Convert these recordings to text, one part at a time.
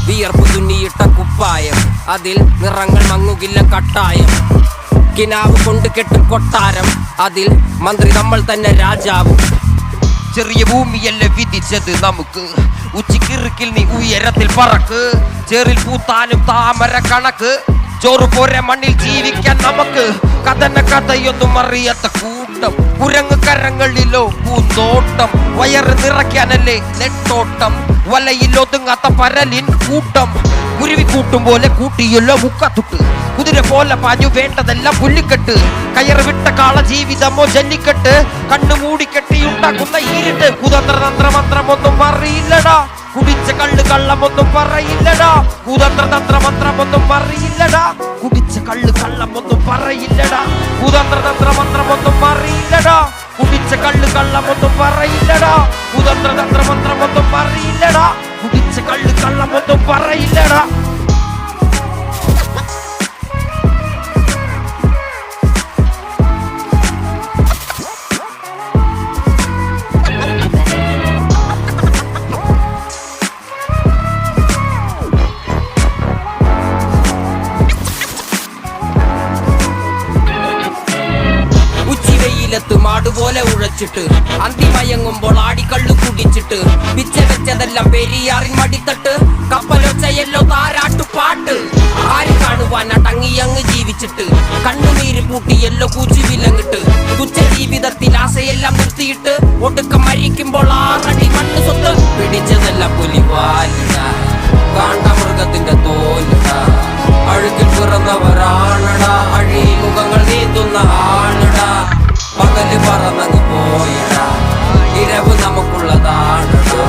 വിയർപ്പ് തുന്നിയിട്ട കുപ്പായം, അതിൽ നിറങ്ങൾ മങ്ങുകില്ല കട്ടായം. കിനാവ് കൊണ്ട് കെട്ടും കൊട്ടാരം, അതിൽ മന്ത്രി നമ്മൾ തന്നെ രാജാവും. ചെറിയ ഭൂമിയല്ലേ വിധിച്ചത് നമുക്ക്, ഉച്ചിക്കിറുക്കിൽ നീ ഉയരത്തിൽ പറക്ക്. ചേറിൽ പൂത്താനും താമര കണക്ക്, ചോറ് പോരെ മണ്ണിൽ ജീവിക്കാൻ നമുക്ക്. കഥന കഥയൊന്നും അറിയാത്ത കൂട്ടം, കുരങ്ങ് കരങ്ങളിലോ പൂന്തോട്ടം. വയറ് നിറയ്ക്കാനല്ലേ നെട്ടോട്ടം, വലയിൽ ഒതുങ്ങാത്ത പരലിൻ കൂട്ടം. കുരുവി കൂട്ടും പോലെ കൂട്ടിയല്ലോ മുക്കത്തുട്ട്, കുതിര പോലെ പാഞ്ഞു വേണ്ടതെല്ലാം പുല്ലിക്കെട്ട്. കയറ് വിട്ട കാള ജീവിതമോ ജല്ലിക്കെട്ട്, കണ്ണു മൂടിക്കെട്ടിയുണ്ടാക്കുന്ന ഇരുട്ട്. കുതന്ത്ര തന്ത്രമന്ത്രമൊന്നും അറിയില്ലടാ, കുടിച്ച കള്ള് കള്ളമൊന്നും പറയില്ലടാ. കുതന്ത്ര തന്ത്രമന്ത്രമൊന്നും അറിയില്ലടാ, കുടിച്ച കള്ള് കള്ളമൊന്നും പറയില്ലടാ. കുതന്ത്ര തന്ത്രമന്ത്രമൊന്നും അറിയില്ലടാ, കുടിച്ച കള്ള് കള്ളമൊന്നും പറയില്ലടാ. കുതന്ത്ര തന്ത്രമന്ത്രമൊന്നും അറിയില്ലടാ, കുടിച്ച കള്ള് കള്ളമൊന്നും പറയില്ലടാ. മാടുപോലെ ഉഴച്ചിട്ട് അന്തിമയങ്ങുമ്പോൾ ആടിക്കള്ളു കുടിച്ചിട്ട്, പിച്ച വെച്ചതെല്ലാം പെരിയാറിൻ മടിത്തട്ട്. കപ്പലൊച്ചയല്ലോ താരാട്ടുപാട്ട്, ആര് കാണുവാൻ അടങ്ങിയങ്ങ് ജീവിച്ചിട്ട്. കണ്ണുനീര് പൂട്ടിയല്ലോ കൂച്ചി വിലങ്ങിട്ട്, തുച്ഛ ജീവിതത്തിൽ ആശയെല്ലാം നിർത്തിയിട്ട്. ഒടുക്കം മരിക്കുമ്പോൾ 6 അടി മണ്ണ് സ്വത്ത്. പിടിച്ചതെല്ലാം പുലിവാലിട, കാണ്ടമൃഗത്തിന്റെ തോലിട. അഴുകിൽ പിറന്നവരാണടാ, അഴിമുഖങ്ങൾ നീന്തുന്ന ആണടാ. പകല് പറന്നങ്ങ് പോയിടാ, ഇരവ് നമുക്കുള്ളതാണടാ.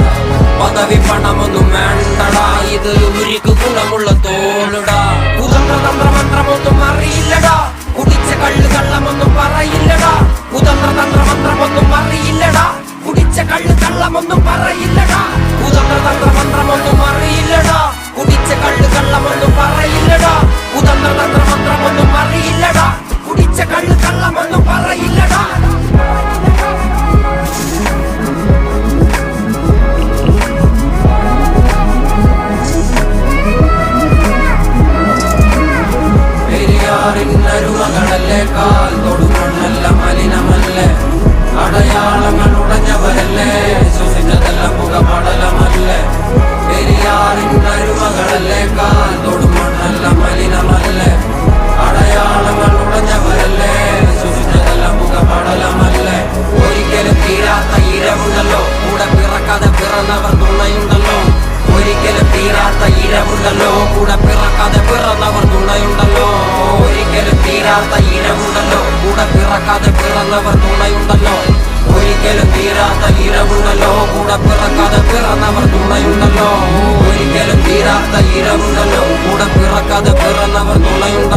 പദവി പണമൊന്നും വേണ്ടടാ, ഇത് ഉരുക്ക് ഗുണമുള്ള തോളിടാ. കുതന്ത്ര തന്ത്രമന്ത്രമൊന്നും അറിയില്ലടാ, കുടിച്ച കള്ള് കള്ളമൊന്നും പറയില്ലടാ. കുതന്ത്ര തന്ത്രമന്ത്രമൊന്നും അറിയില്ലടാ, കുടിച്ച കള്ള് കള്ളമൊന്നും പറയില്ലടാ. കുതന്ത്ര തന്ത്രമന്ത്രമൊന്നും അറിയില്ലടാ, കുടിച്ച കള്ള് കള്ളമൊന്നും പറയില്ലടാ. കുതന്ത്ര തന്ത്രമന്ത്രമൊന്നും അറിയില്ലടാ, കുടിച്ച കള്ള് കള്ളമൊന്നും പറയില്ലടാ. പെരിയാറിന്നരുമകളല്ലേ, കാൽ തൊടുമണ്ണല്ല മലിനമല്ലേ. അടയാളങ്ങൾ ഉടഞ്ഞവരല്ലേ, ശ്വസിച്ചതെല്ലാം പുകപടലമല്ലേ. പെരിയാറിന്നരുമകളല്ലേ, കാൽ തൊടുമണ്ണല്ല മലിനമല്ലേ. അടയാളങ്ങൾ ഉടഞ്ഞവരല്ലേ, ശ്വസിച്ചതെല്ലാം പുകപടലമല്ലേ. ഒരിക്കലും തീരാത്ത ഇരവുണ്ടല്ലോ, കൂടെ പിറക്കാതെ പിറന്നവർ തുണയുണ്ടല്ലോ. ഒരിക്കലും തീരാത്ത ഇരവുണ്ടല്ലോ, കൂടെ പിറക്കാതെ പിറന്നവർ തുണയുണ്ടല്ലോ. ഒരിക്കലും തീരാത്ത ഇരവുണ്ടല്ലോ, കൂടെ പിറക്കാതെ പിറന്നവർ തുണയുണ്ടല്ലോ. ഒരിക്കലും തീരാത്ത ഇരവുണ്ടല്ലോ, കൂടെ പിറക്കാതെ പിറന്നവർ തുണയുണ്ടല്ലോ. ഒരിക്കലും തീരാത്ത ഇരവുണ്ടല്ലോ, കൂടെ പിറക്കാതെ പിറന്നവർ തുണയുണ്ടല്ലോ.